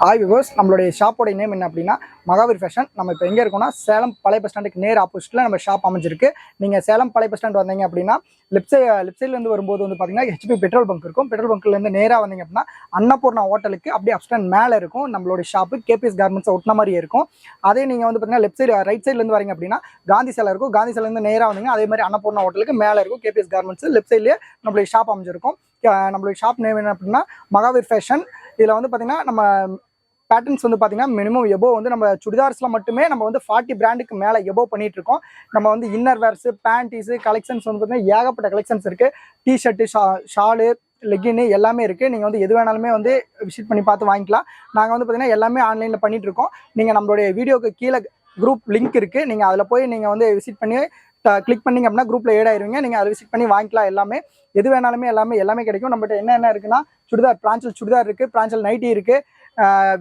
Hi viewers, நம்மளுடைய ஷாப்போட name என்ன அப்படின்னா மகாவீர் ஃபேஷன். நம்ம இப்போ எங்கே இருக்கோம்னா சேலம் பழைய பஸ் ஸ்டாண்டுக்கு நேர் ஆப்போசிட்டில் நம்ம ஷாப் அமைஞ்சிருக்கு. நீங்கள் சேலம் பழைய பஸ் ஸ்டாண்ட் வந்தீங்க அப்படின்னா லெஃப்ட் சைட்லேருந்து வரும்போது வந்து பார்த்தீங்கன்னா ஹெச்பி பெட்ரோல் பங்க் இருக்கும். பெட்ரோல் பங்க்லேருந்து நேராக வந்தீங்க அப்படின்னா அன்னபூர்ணா ஹோட்டலுக்கு அப்படியே அப்ஸ்டாண்ட் மேலே இருக்கும் நம்மளுடைய ஷாப்பு. கேபிஎஸ் கார்மெண்ட்ஸ் ஒட்டின மாதிரியே இருக்கும். அதே நீங்கள் வந்து பார்த்தீங்கன்னா லெஃப்ட் சைடு ரைட் சைட்லேருந்து வரீங்க அப்படின்னா காந்தி சிலை இருக்கும். காந்தி சிலைலேருந்து நேராக வந்தீங்க அதே மாதிரி அன்னபூர்ணா ஹோட்டலுக்கு மேலே இருக்கும் கேபிஎஸ் கார்மெண்ட்ஸ். லெஃப்ட் சைட்லேயே நம்மளுடைய ஷாப் அமைஞ்சிருக்கும். நம்மளுடைய ஷாப் நேம் என்ன அப்படின்னா மகாவீர் ஃபேஷன். இதில் வந்து பார்த்தீங்கன்னா நம்ம பேட்டர்ன்ஸ் வந்து பார்த்தீங்கன்னா மினிமம் எபோ வந்து நம்ம சுடிதார்ஸில் மட்டுமே நம்ம வந்து 40 பிராண்டுக்கு மேலே எபோ பண்ணிட்டு இருக்கோம். நம்ம வந்து இன்னர் வேர்ஸு, பேண்டீஸு கலெக்ஷன்ஸ் வந்து பார்த்தீங்கன்னா ஏகப்பட்ட கலெக்ஷன்ஸ் இருக்குது. டிஷர்ட்டு, ஷாலு, லெக்கின்னு எல்லாமே இருக்குது. நீங்கள் வந்து எது வேணாலுமே வந்து விசிட் பண்ணி பார்த்து வாங்கிக்கலாம். நாங்கள் வந்து பார்த்தீங்கன்னா எல்லாமே ஆன்லைனில் பண்ணிகிட்டு இருக்கோம். நீங்கள் நம்மளுடைய வீடியோக்கு கீழே குரூப் லிங்க் இருக்குது. நீங்கள் அதில் போய் நீங்கள் வந்து விசிட் பண்ணி கிளிக் பண்ணிங்க அப்படின்னா குரூப்பில் ஏட் ஆயிருவீங்க. நீங்கள் அதை விசிட் பண்ணி வாங்கிக்கலாம். எல்லாமே எது வேணாலுமே எல்லாமே கிடைக்கும். நம்மகிட்ட என்ன இருக்குன்னா சுடிதார், பிரான்சல் சுடிதார் இருக்குது, பிரான்சல் நைட்டி இருக்குது,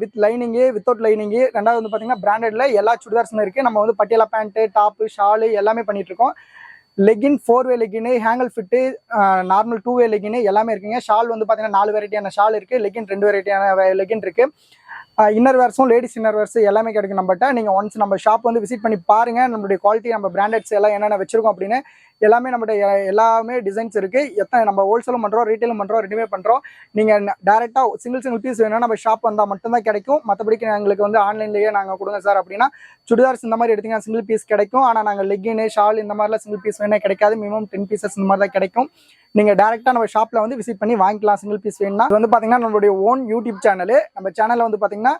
வித் லைனிங்கு, வித்தவுட் லைனிங்கு. ரெண்டாவது வந்து பார்த்தீங்கன்னா பிராண்டட்ல எல்லா சுடிதார்ஸுமே இருக்குது. நம்ம வந்து பட்டியாலா பேண்ட்டு, டாப்பு, ஷாலு எல்லாமே பண்ணிகிட்ருக்கோம். லெகின், 4-வே லெகின்னு, ஹேங்கல் ஃபிட்டு, நார்மல் 2-வே லெகின்னு எல்லாமே இருக்குங்க. ஷால் வந்து பார்த்தீங்கன்னா 4 வெரைட்டியான ஷால் இருக்குது. லெகின் 2 வெரைட்டியான லெகின் இருக்குது. இன்னர் வேர்ஸும் லேடிஸ் இன்னர் வேர்ஸ் எல்லாமே கிடைக்கும் நம்மகிட்ட. நீங்கள் ஒன்ஸ் நம்ம ஷாப் வந்து விசிட் பண்ணி பாருங்கள். நம்மளுடைய குவாலிட்டி, நம்ம பிராண்டட்ஸ் எல்லாம் என்னென்ன வச்சிருக்கோம் அப்படின்னு எல்லாமே நம்மகிட்ட எல்லாமே டிசைன்ஸ் இருக்குது. எத்தனை நம்ம ஹோல்சேலும் பண்ணுறோம், ரீட்டைலும் பண்ணுறோம், ரெண்டுமே பண்ணுறோம். நீங்கள் டேரெக்டாக சிங்கிள் பீஸ் வேணும்னா நம்ம ஷாப் வந்தால் மட்டும்தான் கிடைக்கும். மற்றபடிக்கு எங்களுக்கு வந்து ஆன்லைன்லேயே நாங்கள் கொடுங்க சார் அப்படின்னா சுடிதார்ஸ் இந்த மாதிரி எடுத்திங்கன்னா சிங்கிள் பீஸ் கிடைக்கும். ஆனால் நாங்கள் லெக்கின்னு, ஷால் இந்த மாதிரிலாம் சிங்கிள் பீஸ் வேணால் கிடைக்காது. மினிமம் 10 பீசஸ் இந்த மாதிரி தான் கிடைக்கும். நீங்கள் டேரெக்டாக நம்ம ஷாப்பில் வந்து விசிட் பண்ணி வாங்கிக்கலாம் சிங்கிள் பீஸ் வேணும்னா. இது வந்து பார்த்தீங்கன்னா நம்மளுடைய ஓன் யூடியூப் சேனலு. நம்ம சேனலில் வந்து பார்த்தீங்கன்னா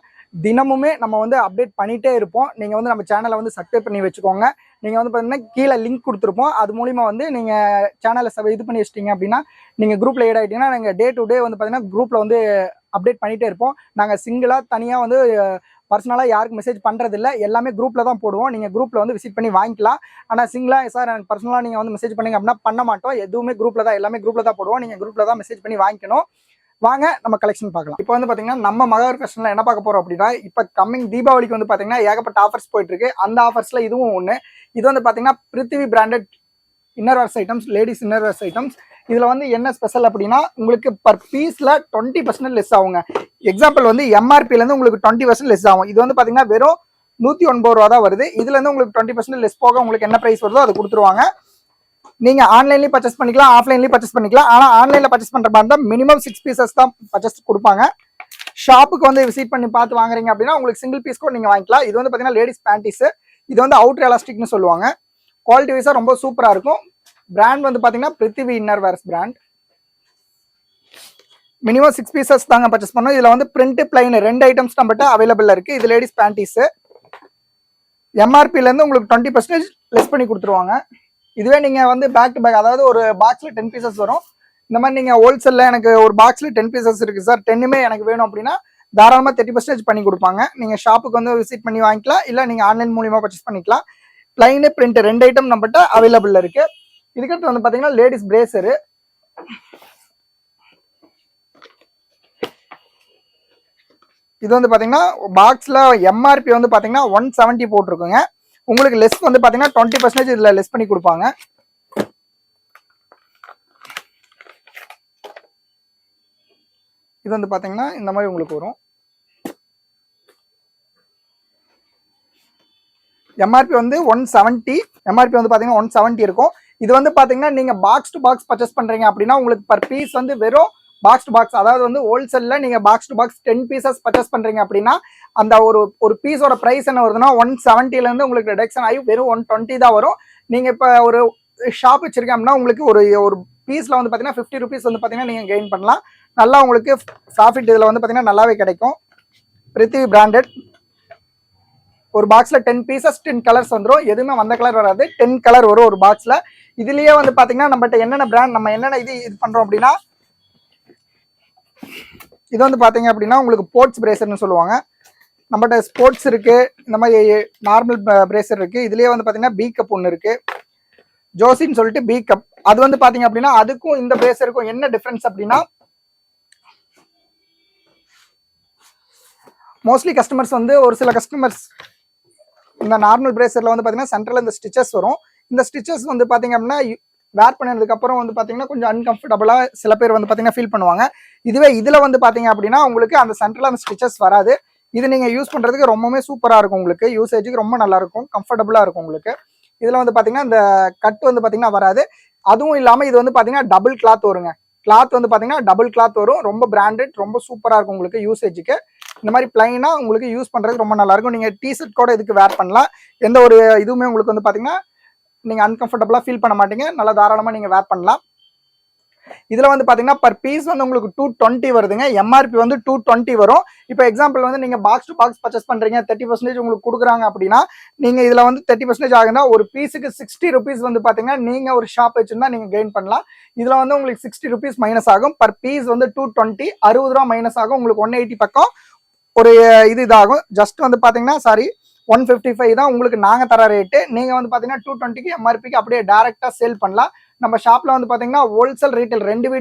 தினமுமே நம்ம வந்து அப்டேட் பண்ணிகிட்டே இருப்போம். நீங்கள் வந்து நம்ம சேனலை வந்து சப்ஸ்கிரைப் பண்ணி வச்சுக்கோங்க. நீங்கள் வந்து பார்த்தீங்கன்னா கீழே லிங்க் கொடுத்துருப்போம். அது மூலிமா வந்து நீங்கள் சேனலை இது பண்ணி வச்சிட்டிங்க அப்படின்னா நீங்கள் குரூப்பில் ஏட் ஆகிட்டிங்கன்னா நாங்கள் டே டு டே வந்து பார்த்தீங்கன்னா குரூப்பில் வந்து அப்டேட் பண்ணிகிட்டே இருப்போம். நாங்கள் சிங்கிளாக தனியாக வந்து பர்சனலாக யாருக்கு மெசேஜ் பண்ணுறதில்ல, எல்லாமே குரூப்பில் தான் போடுவோம். நீங்கள் குரூப்பில் வந்து விசிட் பண்ணி வாங்கிக்கலாம். ஆனால் சிங்கிளாக சார் எனக்கு பர்சனலாக நீங்கள் வந்து மெசேஜ் பண்ணிங்க அப்படின்னா பண்ண மாட்டோம். எதுவுமே குரூப்பில் தான், எல்லாமே குரூப்பில் தான் போடுவோம். நீங்கள் குரூப்பில் தான் மெசேஜ் பண்ணி வாங்கிக்கணும். வாங்க நம்ம கலெக்ஷன் பார்க்கலாம். இப்போ வந்து பார்த்தீங்கன்னா நம்ம மகாவீர் ஃபேஷனில் என்ன பார்க்க போகிறோம் அப்படின்னா, இப்போ கம்மிங் தீபாவளிக்கு வந்து பார்த்தீங்கன்னா ஏகப்பட்ட ஆஃபர்ஸ் போயிட்டு இருக்கு. அந்த ஆஃபர்ஸில் இதுவும் ஒன்று. இது வந்து பார்த்தீங்கன்னா Prithvi branded inner wears items, ladies inner wears items. இதில் வந்து என்ன ஸ்பெஷல் அப்படின்னா உங்களுக்கு பர் பீஸில் 20% லெஸ் ஆகுங்க. எக்ஸாம்பிள் வந்து எம்ஆர்பிலேருந்து உங்களுக்கு 20% லெஸ் ஆகும். இது வந்து பார்த்தீங்கன்னா வெறும் 109 ரூபா தான் வருது. இதுலேருந்து உங்களுக்கு 20% லெஸ் போக உங்களுக்கு என்ன ப்ரைஸ் வருதோ அது கொடுத்துருவாங்க. நீங்கள் ஆன்லைன்லேயும் பர்ச்சேஸ் பண்ணிக்கலாம், ஆஃப்லைன்லேயும் பர்ச்சேஸ் பண்ணிக்கலாம். ஆனால் ஆன்லைனில் பர்ச்சேஸ் பண்ணுற மாதிரி இருந்தால் மினிமம் 6 பீசஸ் தான் பர்ச்சேஸ் கொடுப்பாங்க. ஷாப்புக்கு வந்து விசிட் பண்ணி பார்த்து வாங்குறீங்க அப்படின்னா உங்களுக்கு சிங்கிள் பீஸ் கூட நீங்கள் வாங்கிக்கலாம். இது வந்து பார்த்தீங்கன்னா லேடிஸ் பேண்டீஸு. இது வந்து அவுட்டர் எலாஸ்டிக்னு சொல்லுவாங்க. குவாலிட்டி வைஸாக ரொம்ப சூப்பராக இருக்கும். பிராண்ட் வந்து பார்த்தீங்கன்னா Prithvi inner wears brand. Minimum 6 pieces தாங்க பர்ச்சேஸ் பண்ணோம். இதில் வந்து பிரிண்ட், பிளைன் 2 ஐட்டம்ஸ் நம்மகிட்ட அவைலபிளாக இருக்குது. இது லேடிஸ் பேண்டீஸு. எம்ஆர்பிலேருந்து உங்களுக்கு 20% லெஸ் பண்ணி கொடுத்துருவாங்க. இதுவே நீங்கள் வந்து பேக் டு பேக், அதாவது ஒரு பாக்ஸில் 10 பீசஸ் வரும். இந்த மாதிரி நீங்கள் ஹோல்சேலில் எனக்கு ஒரு பாக்ஸில் 10 பீசஸ் இருக்குது சார், 10மே எனக்கு வேணும் அப்படின்னா தாராளமாக 30% பண்ணி கொடுப்பாங்க. நீங்கள் ஷாப்புக்கு வந்து விசிட் பண்ணி வாங்கிக்கலாம், இல்லை நீங்கள் ஆன்லைன் மூலியமாக பர்ச்சேஸ் பண்ணிக்கலாம். பிளைனு, பிரிண்ட் 2 ஐட்டம் நம்மகிட்ட அவைலபிள் இருக்குது. இதுக்கடுத்து வந்து பார்த்தீங்கன்னா லேடிஸ் பிரேசரு. இது வந்து பார்த்தீங்கன்னா பாக்ஸில் எம்ஆர்பி வந்து பார்த்தீங்கன்னா 170 போட்டிருக்குங்க. உங்களுக்கு லெஸ் வந்து பார்த்தீங்கன்னா 20% இதில் லெஸ் பண்ணி கொடுப்பாங்க. இது வந்து பார்த்தீங்கன்னா இந்த மாதிரி உங்களுக்கு வரும். எம்ஆர்பி வந்து 170, எம்ஆர்பி வந்து பார்த்தீங்கன்னா 170 இருக்கும். இது வந்து பார்த்தீங்கன்னா நீங்கள் பாக்ஸ் டு பாக்ஸ் பர்ச்சேஸ் பண்ணுறீங்க அப்படின்னா உங்களுக்கு பர் பீஸ் வந்து வெறும் பாக்ஸ் டு பாக்ஸ், அதாவது வந்து ஹோல்சேலில் நீங்கள் box to box 10 pieces purchase பண்ணுறீங்க அப்படின்னா அந்த ஒரு பீஸோட ப்ரைஸ் என்ன வருதுன்னா 170லேருந்து உங்களுக்கு ரிடக்ஷன் ஆகி வெறும் 120 தான் வரும். நீங்கள் இப்போ ஒரு ஷாப் வச்சுருக்கேன் அப்படின்னா உங்களுக்கு ஒரு பீஸில் வந்து பார்த்தீங்கன்னா 50 ருபீஸ் வந்து பார்த்தீங்கன்னா நீங்கள் கெயின் பண்ணலாம். நல்லா உங்களுக்கு ப்ராஃபிட் இதில் வந்து பார்த்தீங்கன்னா நல்லாவே கிடைக்கும். பிருத்திவி பிராண்டட். ஒரு பாக்ஸில் 10 பீசஸ் 10 கலர்ஸ் வந்துடும். எதுவுமே வந்த கலர் வராது, 10 கலர் வரும் ஒரு பாக்ஸில். இதுலேயே வந்து பார்த்தீங்கன்னா நம்மகிட்ட என்னென்ன பிராண்ட், நம்ம என்னென்ன இது பண்ணுறோம் அப்படின்னா, இது வந்து பார்த்தீங்க அப்படின்னா உங்களுக்கு ஸ்போர்ட்ஸ் பிரேசர்னு சொல்லுவாங்க. நம்மகிட்ட ஸ்போர்ட்ஸ் இருக்குது, இந்த மாதிரி நார்மல் பிரேசர் இருக்குது. இதுலேயே வந்து பார்த்தீங்கன்னா பி கப் ஒன்று இருக்குது, ஜோசின்னு சொல்லிட்டு பி கப். அது வந்து பார்த்தீங்க அப்படின்னா அதுக்கும் இந்த பிரேசருக்கும் என்ன டிஃப்ரென்ஸ் அப்படின்னா, மோஸ்ட்லி கஸ்டமர்ஸ் வந்து ஒரு சில கஸ்டமர்ஸ் இந்த நார்மல் பிரேசரில் வந்து பார்த்தீங்கன்னா சென்டரில் இந்த ஸ்டிச்சஸ் வரும். இந்த ஸ்டிச்சஸ் வந்து பார்த்தீங்க அப்படின்னா வேர் பண்ணதுக்கப்புறம் வந்து பார்த்தீங்கன்னா கொஞ்சம் அன்கம்ஃபர்டபுளாக சில பேர் வந்து பார்த்தீங்கன்னா ஃபீல் பண்ணுவாங்க. இதுவே இதில் வந்து பார்த்தீங்க அப்படின்னா உங்களுக்கு அந்த சென்டரில் அந்த ஸ்டிச்சஸ் வராது. இது நீங்கள் யூஸ் பண்ணுறதுக்கு ரொம்பவே சூப்பராக இருக்கும். உங்களுக்கு யூசேஜுக்கு ரொம்ப நல்லாயிருக்கும், கம்ஃபர்டபுளாக இருக்கும் உங்களுக்கு. இதில் வந்து பார்த்தீங்கன்னா இந்த கட் வந்து பார்த்தீங்கன்னா வராது. அதுவும் இல்லாமல் இது வந்து பார்த்தீங்கன்னா டபுள் கிளாத் வருங்க. கிளாத் வந்து பார்த்தீங்கன்னா டபுள் கிளாத் வரும். ரொம்ப பிராண்டட், ரொம்ப சூப்பராக இருக்கும் உங்களுக்கு யூசேஜுக்கு. இந்த மாதிரி பிளைனாக உங்களுக்கு யூஸ் பண்ணுறதுக்கு ரொம்ப நல்லாயிருக்கும். நீங்கள் டிஷர்ட் கூட இதுக்கு வேர் பண்ணலாம். எந்த ஒரு இதுவுமே உங்களுக்கு வந்து பார்த்தீங்கன்னா நீங்கள் அன்கம்ஃபர்டபுளாக ஃபீல் பண்ண மாட்டீங்க. நல்லா தாராளமாக நீங்கள் வேர் பண்ணலாம். இதில் வந்து பார்த்தீங்கன்னா பர் பீஸ் வந்து உங்களுக்கு 220 வருதுங்க. எம்ஆர்பி வந்து 220 வரும். இப்போ எக்ஸாம்பிள் வந்து நீங்கள் பாக்ஸ் டு பாக்ஸ் பர்ச்சேஸ் பண்ணுறீங்க, 30% உங்களுக்கு கொடுக்குறாங்க அப்படின்னா, நீங்கள் இதில் வந்து 30% ஆகுனா ஒரு பீஸுக்கு 60 ருபீஸ் வந்து பார்த்தீங்கன்னா நீங்கள் ஒரு ஷாப் வச்சுருந்தா நீங்கள் கெயின் பண்ணலாம். இதில் வந்து உங்களுக்கு 60 ருபீஸ் மைனஸ் ஆகும். பர் பீஸ் வந்து 220, 60 ரூபா மைனஸ் ஆகும். உங்களுக்கு 180 பக்கம் ஒரு இது இதாகும். ஜஸ்ட் வந்து பார்த்தீங்கன்னா 155 தான் உங்களுக்கு நாங்கள் தர ரேட்டு. நீங்கள் வந்து பார்த்தீங்கன்னா 220க்கு எம்ஆர்பிக்கு அப்படியே டேரெக்டாக சேல் பண்ணலாம். நம்ம ஷாப்பில் வந்து பார்த்தீங்கன்னா ஹோல்சேல் ரீட்டைல் ரெண்டுமே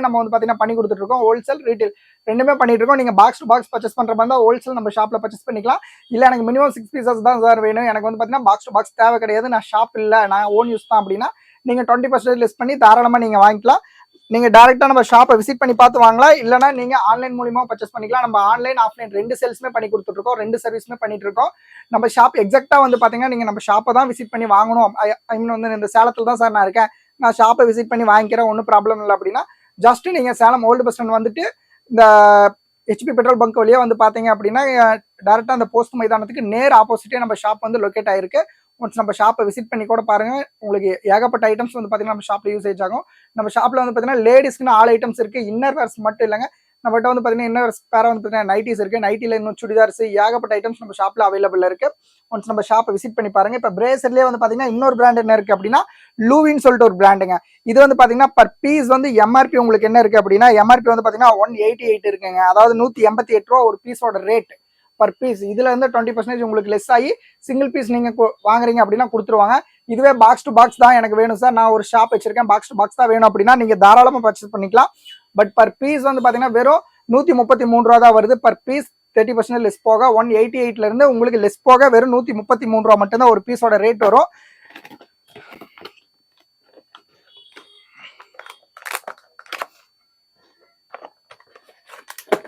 நம்ம வந்து பார்த்தீங்கன்னா பண்ணி கொடுத்துட்ருக்கோம். ஹோல்சேல் ரீட்டைல் ரெண்டுமே பண்ணிட்டு இருக்கோம். நீங்கள் பாக்ஸ் டு பாக்ஸ் பர்ச்சேஸ் பண்ணுற மாதிரி இருந்தால் ஹோல்சேல் நம்ம ஷாப்பில் பர்ச்சேஸ் பண்ணிக்கலாம். இல்லை எனக்கு மினிமம் 6 பீசஸ் தான் சார் வேணும், எனக்கு வந்து பார்த்தீங்கன்னா பாக்ஸ் டு பாக்ஸ் தேவை கிடையாது, நான் ஷாப் இல்லை, நான் ஓன் யூஸ் தான் அப்படின்னா நீங்கள் 20% லெஸ் பண்ணி தாராளமாக நீங்கள் வாங்கிக்கலாம். நீங்கள் டேரெக்டாக நம்ம ஷாப்பை விசிட் பண்ணி பார்த்து வாங்கலாம். இல்லைனா நீங்கள் ஆன்லைன் மூலியமாக பர்ச்சேஸ் பண்ணிக்கலாம். நம்ம ஆன்லைன் ஆஃப்லைன் 2 சேல்ஸுமே பண்ணி கொடுத்துட்ருக்கோம், 2 சர்வீஸுமே பண்ணிட்டு இருக்கோம். நம்ம ஷாப் எக்ஸாக்டாக வந்து பார்த்தீங்கன்னா நீங்கள் நம்ம ஷாப்பை தான் விசிட் பண்ணி வாங்கணும். ஐ மீன் வந்து இந்த சேலத்தில் தான் சார் நான் இருக்கேன், நான் ஷாப்பை விசிட் பண்ணி வாங்கிக்கிறேன், ஒன்றும் ப்ராப்ளம் இல்லை அப்படின்னா ஜஸ்ட் நீங்கள் சேலம் ஓல்டு பஸ் ஸ்டாண்ட் வந்துட்டு இந்த ஹெச்பி பெட்ரோல் பங்க் வழியாக வந்து பார்த்தீங்க அப்படின்னா டேரெக்டாக அந்த போஸ்ட் மைதானத்துக்கு நேர் ஆப்போசிட்டே நம்ம ஷாப் வந்து லொக்கேட் ஆயிருக்கு. ஒன்ஸ் நம்ம ஷாப்பை விசிட் பண்ணி கூட பாருங்க, உங்களுக்கு ஏகப்பட்ட ஐட்டம்ஸ் வந்து பார்த்தீங்கன்னா நம்ம ஷாப்பில் யூசேஜ் ஆகும். நம்ம ஷாப்பில் வந்து பார்த்தீங்கன்னா லேடிஸ்க்குன்னு ஆல் ஐட்டம்ஸ் இருக்குது. இன்னர் வேர்ஸ் மட்டும் இல்லைங்க, நம்மகிட்ட வந்து பார்த்தீங்கன்னா இன்னர் வேர்ஸ் பேர வந்து பார்த்தீங்கன்னா நைட்டிஸ் இருக்குது, நைட்டியில் இன்னும் சுடிதார்ஸ், ஏகப்பட்ட ஐட்டம்ஸ் நம்ம ஷாப்பில் அவைலபிள் இருக்குது. ஒன்ஸ் நம்ம ஷாப்பை விசிட் பண்ணி பாருங்க. இப்போ பிரேசர்லேயே வந்து பார்த்தீங்கன்னா இன்னொரு பிராண்ட் என்ன இருக்குது அப்படின்னா லூவின்னு சொல்லிட்டு ஒரு பிராண்டுங்க. இது வந்து பார்த்தீங்கன்னா பர் பீஸ் வந்து எம்ஆர்பி உங்களுக்கு என்ன இருக்குது அப்படின்னா எம்ஆர்பி வந்து பார்த்தீங்கன்னா 188 இருக்குங்க. அதாவது 188 ரூபா ஒரு பீஸோட ரேட் பர் பீஸ். இதுல இருந்து 20% உங்களுக்கு லெஸ் ஆகி சிங்கிள் பீஸ் நீங்க வாங்குறீங்க அப்படின்னா கொடுத்துருவாங்க. இதுவே பாக்ஸ் டு பாக்ஸ் தான் எனக்கு வேணும் சார், நான் ஒரு ஷாப் வச்சிருக்கேன், பாக்ஸ் டு பாக்ஸ் தான் வேணும் அப்படின்னா நீங்க தாராளமா பர்ச்சேஸ் பண்ணிக்கலாம். பட் பர் பீஸ் வந்து பாத்தீங்கன்னா வெறும் 133 ரூபா தான் வருது பர் பீஸ். 30% லெஸ் போக 188ல இருந்து உங்களுக்கு லெஸ் போக வெறும் 133 ரூபா மட்டும்தான் ஒரு பீஸோட ரேட் வரும்.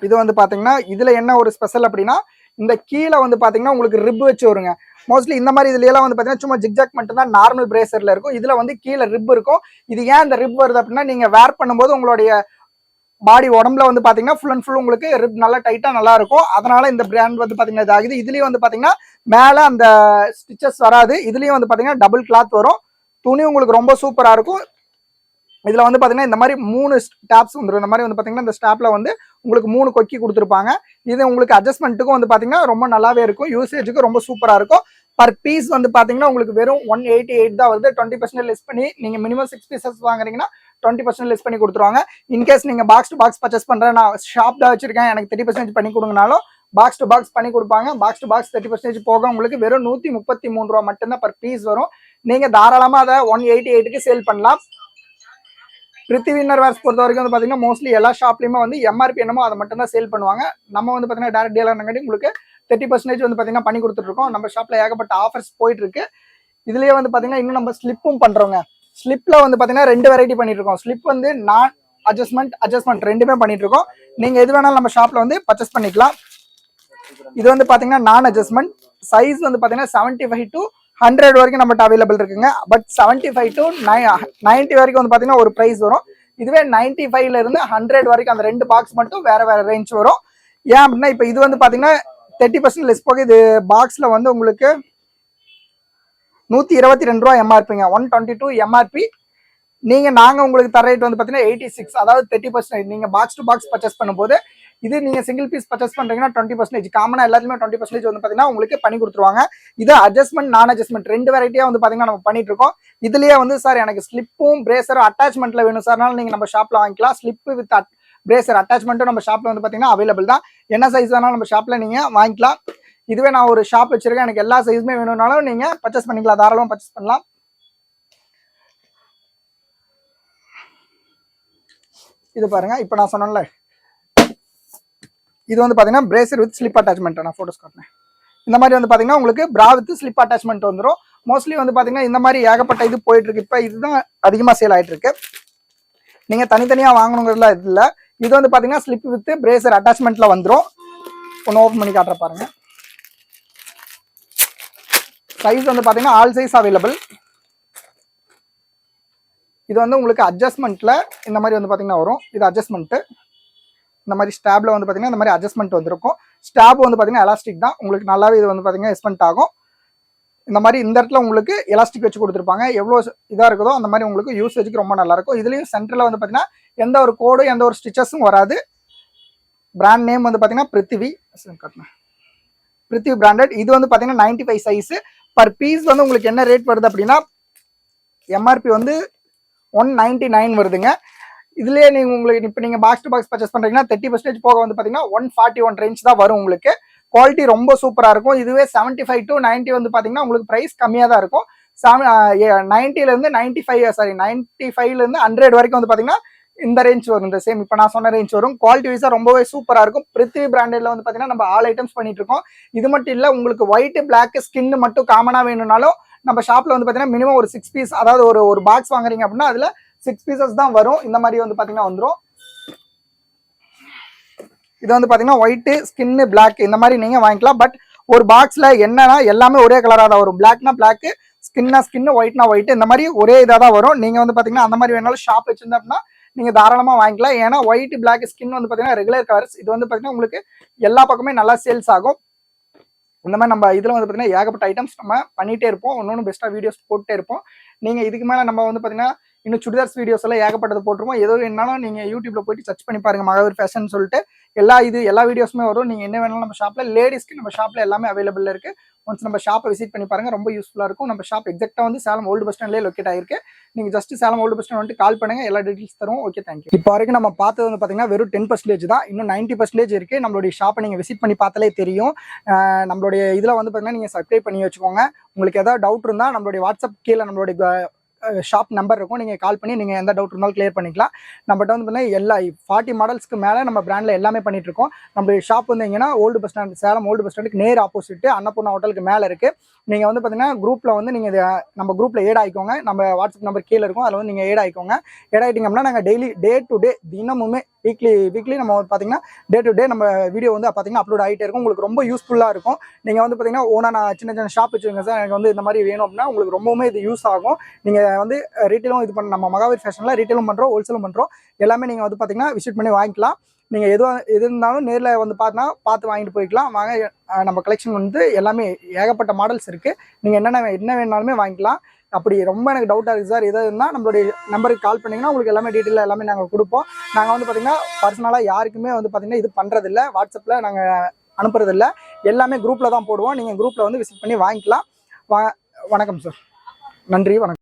இது வந்து பாத்தீங்கன்னா இதுல என்ன ஒரு ஸ்பெஷல் அப்படின்னா இந்த கீழே வந்து பாத்தீங்கன்னா உங்களுக்கு ரிப் வச்சு வருங்க. மோஸ்ட்லி இந்த மாதிரி இதுல எல்லாம் வந்து பாத்தீங்கன்னா சும்மா ஜிக்ஜாக் மட்டும் தான் நார்மல் பிரேசர்ல இருக்கும். இதுல வந்து கீழே ரிப் இருக்கும். இது ஏன் இந்த ரிப் வருது அப்படின்னா நீங்க வேர் பண்ணும்போது உங்களுடைய பாடி உடம்புல வந்து பாத்தீங்கன்னா ஃபுல் அண்ட் ஃபுல் உங்களுக்கு ரிப் நல்லா டைட்டா நல்லா இருக்கும். அதனால இந்த பிராண்ட் வந்து பாத்தீங்கன்னா இதாகுது. இதுலயும் வந்து பாத்தீங்கன்னா மேல அந்த ஸ்டிச்சஸ் வராது. இதுலயும் வந்து பாத்தீங்கன்னா டபுள் கிளாத் வரும். துணி உங்களுக்கு ரொம்ப சூப்பரா இருக்கும். இதுல வந்து பாத்தீங்கன்னா இந்த மாதிரி 3 ஸ்டாப்ஸ் வந்துடும். இந்த மாதிரி வந்து பாத்தீங்கன்னா இந்த ஸ்டாப்ல வந்து உங்களுக்கு 3 கொக்கி கொடுத்துருப்பாங்க. இது உங்களுக்கு அட்ஜஸ்ட்மெண்ட்டுக்கும் வந்து பாத்தீங்கன்னா ரொம்ப நல்லாவே இருக்கும், யூசேஜுக்கு ரொம்ப சூப்பரா இருக்கும். பர் பீஸ் வந்து பாத்தீங்கன்னா உங்களுக்கு வெறும் 188 தான் வருது. 20% லெஸ் பண்ணி நீங்க மினிமம் 6 பீசஸ் வாங்குறீங்கன்னா 20% லெஸ் பண்ணி கொடுத்துருவாங்க. இன்கேஸ் நீங்க பாக்ஸ் டு பாக்ஸ் பர்ச்சேஸ் பண்றேன், நான் ஷாப் தான் வச்சிருக்கேன், எனக்கு 30% பண்ணி கொடுங்கனாலும் பாக்ஸ் டு பாக்ஸ் பண்ணி கொடுப்பாங்க. பாக்ஸ் டு பாக்ஸ் 30% போக உங்களுக்கு வெறும் 133 ரூபா மட்டும்தான் பர் பீஸ் வரும். நீங்க தாராளமா அதை 188க்கு சேல் பண்ணலாம். பிரித்திவி இன்னர் வேர்ஸ் பொறுத்த வரைக்கும் வந்து பார்த்தீங்கன்னா மோஸ்ட்லி எல்லா ஷாப்லையுமே வந்து எம்ஆர்பி என்னமோ அதை மட்டும் தான் சேல் பண்ணுவாங்க. நம்ம வந்து பார்த்தீங்கன்னா டேரக்ட் டீலர்னாடி உங்களுக்கு 30% வந்து பார்த்தீங்கன்னா பண்ணி கொடுத்துட்ருக்கோம். நம்ம ஷாப்பில் ஏகப்பட்ட ஆஃபர்ஸ் போயிட்டு இருக்கு. இதுலேயே வந்து பார்த்தீங்கன்னா இன்னும் நம்ம ஸ்லிப்பும் பண்ணுறோங்க. ஸ்லிப்பில் வந்து பார்த்தீங்கன்னா 2 வெரைட்டி பண்ணிட்டு இருக்கோம். ஸ்லிப் வந்து நான் அட்ஜஸ்ட்மெண்ட் ரெண்டுமே பண்ணிட்டு இருக்கோம். நீங்கள் எது வேணாலும் நம்ம ஷாப்பில் வந்து பர்ச்சேஸ் பண்ணிக்கலாம். இது வந்து பார்த்தீங்கன்னா நான் அட்ஜஸ்ட்மெண்ட் சைஸ் வந்து பார்த்தீங்கன்னா 75 to 100 வரைக்கும் நம்மகிட்ட அவைலபிள் இருக்குங்க. பட் 75 to 90 வரைக்கும் வந்து பார்த்தீங்கன்னா ஒரு ப்ரைஸ் வரும். இதுவே 95ல இருந்து 100 வரைக்கும் அந்த 2 பாக்ஸ் மட்டும் வேற வேற ரேஞ்ச் வரும். ஏன் அப்படின்னா இப்போ இது வந்து பார்த்தீங்கன்னா 30% லெஸ் போக இது பாக்ஸில் வந்து உங்களுக்கு 122 ரூபா எம்ஆர்பிங்க. 122 எம்ஆர்பி. நாங்கள் உங்களுக்கு தர ரேட் வந்து பார்த்தீங்கன்னா 86, அதாவது 30%. நீங்கள் பாக்ஸ் டு பாக்ஸ் பர்ச்சேஸ் பண்ணும்போது இது நீங்க சிங்கிள் பீஸ் பர்ச்சேஸ் பண்றீங்கன்னா 20%, காமனா எல்லாத்துலயுமே 20% வந்து பாத்தீங்கன்னா உங்களுக்கு பண்ணி கொடுத்துருவாங்க. இது அட்ஜஸ்ட்மெண்ட் நான் அட்ஜஸ்ட்மெண்ட் 2 வெரைட்டியா வந்து பாத்தீங்கன்னா நம்ம பண்ணிட்டு இருக்கோம். இதுலயே வந்து சார் எனக்கு ஸ்லிப்பும் பிரேசரும் அட்டாச்மெண்ட்ல வேணும் சார்னால நீங்க நம்ம ஷாப்ல வாங்கிக்கலாம். ஸ்லிப் வித் பிரேசர் அட்டாச்மெண்ட்டும் நம்ம ஷாப்ல வந்து பாத்தீங்கன்னா அவைலபிள் தான். என்ன சைஸ் வேணாலும் நம்ம ஷாப்ல நீங்க வாங்கிக்கலாம். இதுவே நான் ஒரு ஷாப் வச்சிருக்கேன், எனக்கு எல்லா சைஸுமே வேணும்னாலும் நீங்க பர்ச்சேஸ் பண்ணிக்கலாம், தாராளமா பர்ச்சேஸ் பண்ணலாம். இது பாருங்க, இப்போ நான் சொன்னேன்ல இது வந்து பாத்தீங்கன்னா பிரேசர் வித் ஸ்லிப் அட்டாச்மெண்ட். நான் போட்டோஸ் காட்டுறேன். இந்த மாதிரி வந்து பாத்தீங்கன்னா உங்களுக்கு பிரா வித் ஸ்லிப் அட்டாச்மெண்ட் வந்துடும். மோஸ்ட்லி வந்து பாத்தீங்கன்னா இந்த மாதிரி ஏகப்பட்ட இது போயிட்டு இருக்கு. இப்போ இதுதான் அதிகமா சேல் ஆயிட்டு இருக்கு. நீங்க தனித்தனியா வாங்கணுங்கிறதுல இது இல்லை. இது வந்து பாத்தீங்கன்னா ஸ்லிப் வித் பிரேசர் அட்டாச்மெண்ட்ல வந்துடும். ஒன்று ஓப்பன் பண்ணி காட்டுற பாருங்க. சைஸ் வந்து பார்த்தீங்கன்னா ஆல் சைஸ் அவைலபிள். இது வந்து உங்களுக்கு அட்ஜஸ்ட்மெண்ட்டில் இந்த மாதிரி வந்து பார்த்தீங்கன்னா வரும். இது அட்ஜஸ்ட்மெண்ட்டு. இந்த மாதிரி ஸ்டாப்ல வந்து பார்த்தீங்கன்னா இந்த மாதிரி அட்ஜஸ்ட்மெண்ட் வந்துருக்கும். ஸ்டாப் வந்து பார்த்தீங்கன்னா எலாஸ்டிக் தான். உங்களுக்கு நல்லாவே இது வந்து பார்த்தீங்கன்னா எக்ஸ்பெண்ட் ஆகும். இந்த மாதிரி இந்த இடத்துல உங்களுக்கு எலாஸ்டிக் வச்சு கொடுத்துருப்பாங்க. எவ்வளோ இதாக இருக்குதோ அந்த மாதிரி உங்களுக்கு யூசேஜுக்கு ரொம்ப நல்லாயிருக்கும். இதுலேயும் சென்டரில் வந்து பார்த்தீங்கன்னா எந்த ஒரு கோடும் எந்த ஒரு ஸ்டிச்சஸும் வராது. பிராண்ட் நேம் வந்து பார்த்தீங்கன்னா பிருத்திவி பிராண்டட். இது வந்து பார்த்தீங்கன்னா 95 சைஸு. பர் பீஸ் வந்து உங்களுக்கு என்ன ரேட் வருது அப்படின்னா எம்ஆர்பி வந்து 199 வருதுங்க. இதுலேயே நீங்கள் உங்களுக்கு இப்போ நீங்கள் பாக்ஸ் டு பாக்ஸ் பர்ச்சேஸ் பண்ணுறீங்கன்னா 30% போக வந்து பார்த்தீங்கன்னா 141 ரேஞ்ச் தான் வரும் உங்களுக்கு. குவாலிட்டி ரொம்ப சூப்பராக இருக்கும். இதுவே 75 to 90 வந்து பார்த்தீங்கன்னா உங்களுக்கு ப்ரைஸ் கம்மியாக தான் இருக்கும். 90லேருந்து 95லேருந்து 100 வரைக்கும் வந்து பார்த்தீங்கன்னா இந்த ரேஞ்ச் வரும். இந்த சேம் இப்போ நான் சொன்ன ரேஞ்ச் வரும். குவாலிட்டி வைஸாக ரொம்பவே சூப்பராக இருக்கும். பிருத்திவி பிராண்டட்ல வந்து பார்த்தீங்கன்னா நம்ம ஆல் ஐட்டம்ஸ் பண்ணிட்டு இருக்கோம். இது மட்டும் இல்லை, உங்களுக்கு ஒயிட் பிளாக் ஸ்கின் மட்டும் காமனாக வேணும்னாலும் நம்ம ஷாப்பில் வந்து பார்த்தீங்கன்னா மினிமம் ஒரு 6 பீஸ், அதாவது ஒரு பாக்ஸ் வாங்குறீங்க அப்படின்னா அதில் 6 பீசஸ் தான் வரும். இந்த மாதிரி வந்து பார்த்தீங்கன்னா வந்துடும். இது வந்து பார்த்தீங்கன்னா ஒயிட்டு ஸ்கின்னு பிளாக் இந்த மாதிரி நீங்கள் வாங்கிக்கலாம். பட் ஒரு பாக்ஸில் என்னன்னா எல்லாமே ஒரே கலராக தான் வரும். பிளாக்னா பிளாக்கு, ஸ்கின்னு, ஒயிட்னா ஒயிட், இந்த மாதிரி ஒரே இதாக தான் வரும். நீங்கள் வந்து பார்த்தீங்கன்னா அந்த மாதிரி வேணாலும் ஷாப் வச்சிருந்தா அப்படின்னா நீங்கள் தாராளமாக வாங்கிக்கலாம். ஏன்னா ஒயிட் பிளாக் ஸ்கின் வந்து பார்த்தீங்கன்னா ரெகுலர் கலர்ஸ். இது வந்து பார்த்தீங்கன்னா உங்களுக்கு எல்லா பக்கமே நல்லா சேல்ஸ் ஆகும். இந்த மாதிரி நம்ம இதில் வந்து பார்த்தீங்கன்னா ஏகப்பட்ட ஐட்டம்ஸ் நம்ம பண்ணிகிட்டே இருப்போம். ஒன்று பெஸ்ட்டாக வீடியோஸ் போட்டுட்டே இருப்போம். நீங்கள் இதுக்கு மேலே நம்ம வந்து பார்த்தீங்கன்னா இன்னும் சுடிதார்ஸ் வீடியோஸ் எல்லாம் ஏகப்பட்டது போட்டுருவோம். ஏதோ வேணாலும் நீங்கள் யூடியூப்ல போயிட்டு சர்ச் பண்ணி பாருங்க, மகாவீர் ஃபேஷன் சொல்லிட்டு எல்லா வீடியோஸுமே வரும். நீங்கள் என்ன வேணாலும் நம்ம ஷாப்பில், லேடிஸ்க்கு நம்ம ஷாப்பில் எல்லாமே அவைலபிள் இருக்கு. ஒன்ஸ் நம்ம ஷாப்பை விசிட் பண்ணி பாருங்க, ரொம்ப யூஸ்ஃபுல்லாக இருக்கும். நம்ம ஷாப் எக்ஸாக்டாக வந்து சேலம் ஓல்டு பஸ் ஸ்டாண்ட்லேயே லொக்கேட் ஆயிருக்கு. நீங்கள் just Salem old bus stand வந்துட்டு கால் பண்ணுங்க, எல்லா டீட்டெயில்ஸ் தரும். Okay, thank you. இப்போ வரைக்கும் நம்ம பார்த்தது வந்து பார்த்தீங்கன்னா வெறும் 10% தான். இன்னும் 90% இருக்கு. நம்மளுடைய ஷாப்பை நீங்கள் விசிட் பண்ணி பார்த்தாலே தெரியும். நம்மளுடைய இதில் வந்து பார்த்தீங்கன்னா நீங்கள் சப்ஸ்கிரைப் பண்ணி வச்சுக்கோங்க. உங்களுக்கு ஏதாவது டவுட் இருந்தால் நம்மளுடைய வாட்ஸ்அப் கீழே நம்மளுடைய ஷாப் நம்பர் இருக்கும். நீங்கள் கால் பண்ணி நீங்கள் எந்த டவுட் இருந்தாலும் கிளியர் பண்ணிக்கலாம். நம்மகிட்ட வந்து பார்த்தீங்கன்னா எல்லா 40 மாடல்ஸ்க்கு மேலே நம்ம பிராண்டில் எல்லாமே பண்ணிட்டு இருக்கோம். நம்ம ஷாப் வந்து எங்கன்னா old bus stand, Salem old bus ஸ்டாண்டுக்கு நேர் ஆப்போசிட் அன்னபூர்ணா ஹோட்டலுக்கு மேலே இருக்குது. நீங்கள் வந்து பார்த்தீங்கன்னா குரூப்பில் வந்து நீங்கள் நம்ம குரூப்பில் ஏட் ஆகிக்கோங்க. நம்ம வாட்ஸ்அப் நம்பர் கீழே இருக்கும், அதில் வந்து நீங்கள் ஏட் ஆகிக்கோங்க. ஏட் ஆகிட்டிங்க அப்படின்னா நாங்கள் டெய்லி டே டு டே தினமுமே வீக்லி நம்ம பார்த்தீங்கன்னா டே டு டே நம்ம வீடியோ வந்து பார்த்தீங்கன்னா அப்லோட் ஆகிட்டே இருக்கும். உங்களுக்கு ரொம்ப யூஸ்ஃபுல்லாக இருக்கும். நீங்கள் வந்து பார்த்தீங்கன்னா ஓனா நான் சின்ன ஷாப் வச்சுருங்க சார், எனக்கு வந்து இந்த மாதிரி வேணும் அப்படின்னா உங்களுக்கு ரொம்பவுமே இது யூஸ் ஆகும். நீங்கள் வந்து ரீட்டெயிலும் இது பண்ண நம்ம மகாவீர் ஃபேஷனில் ரீட்டெயிலும் பண்ணுறோம், ஹோல்சேலும் பண்ணுறோம். எல்லாமே நீங்கள் வந்து பார்த்தீங்கன்னா விசிட் பண்ணி வாங்கிக்கலாம். நீங்கள் எது இருந்தாலும் நேரில் வந்து பார்த்து வாங்கிட்டு போய்க்கலாம். வாங்க, நம்ம கலெக்ஷன் வந்து எல்லாமே ஏகப்பட்ட மாடல்ஸ் இருக்குது. நீங்கள் என்ன வேணாலுமே வாங்கிக்கலாம். அப்படி ரொம்ப எனக்கு டவுட்டாக இருக்குது சார், எதாவது இருந்தால் நம்மளுடைய நம்பருக்கு கால் பண்ணிங்கன்னா உங்களுக்கு எல்லாமே டீட்டெயிலாக எல்லாமே நாங்கள் கொடுப்போம். நாங்கள் வந்து பார்த்திங்கன்னா பர்சனலாக யாருக்குமே வந்து பார்த்திங்கன்னா இது பண்ணுறதில்ல, வாட்ஸ்அப்பில் நாங்கள் அனுப்புறதில்ல. எல்லாமே குரூப்பில் தான் போடுவோம். நீங்கள் குரூப்பில் வந்து விசிட் பண்ணி வாங்கிக்கலாம். வணக்கம் சார், நன்றி, வணக்கம்.